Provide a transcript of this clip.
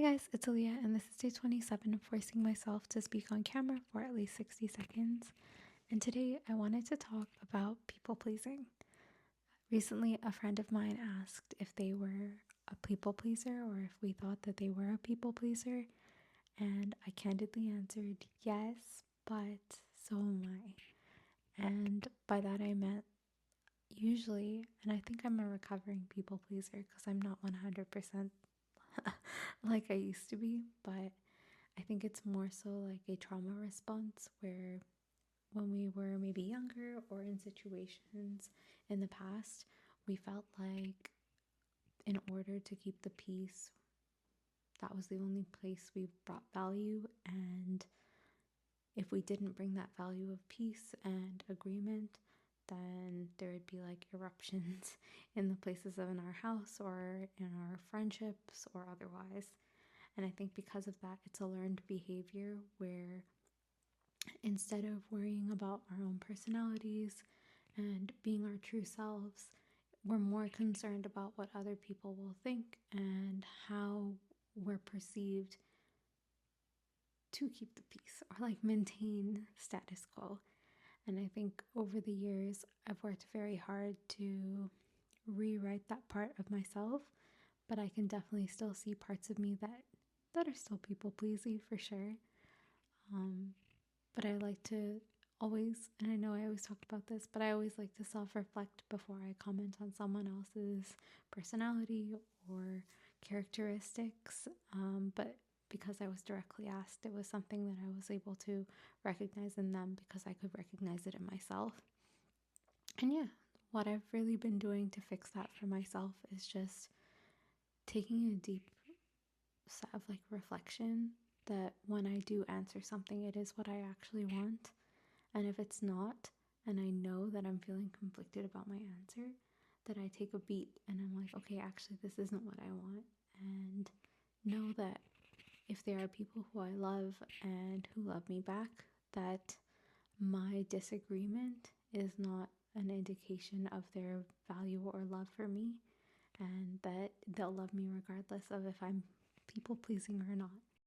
Hey guys, it's Aaliyah, and this is day 27 of forcing myself to speak on camera for at least 60 seconds. And today I wanted to talk about people pleasing. Recently, a friend of mine asked if they were a people pleaser or if we thought that they were a people pleaser. And I candidly answered yes, but so am I. And by that I meant usually, and I think I'm a recovering people pleaser because I'm not 100% like I used to be, but I think it's more so like a trauma response where when we were maybe younger or in situations in the past, we felt like in order to keep the peace, that was the only place we brought value. And if we didn't bring that value of peace and agreement, then there would be like eruptions in the places in our house or in our friendships or otherwise. And I think because of that, it's a learned behavior where instead of worrying about our own personalities and being our true selves, we're more concerned about what other people will think and how we're perceived to keep the peace or like maintain status quo. And I think over the years, I've worked very hard to rewrite that part of myself, but I can definitely still see parts of me that are still people pleasing for sure. But I like to always, and I know I always talk about this, but I always like to self reflect before I comment on someone else's personality or characteristics. But because I was directly asked, it was something that I was able to recognize in them because I could recognize it in myself. And yeah, what I've really been doing to fix that for myself is just taking a deep set of like reflection that when I do answer something, it is what I actually want. And if it's not, and I know that I'm feeling conflicted about my answer, that I take a beat and I'm like, okay, actually, this isn't what I want. And know that if there are people who I love and who love me back, that my disagreement is not an indication of their value or love for me, and that they'll love me regardless of if I'm people pleasing or not.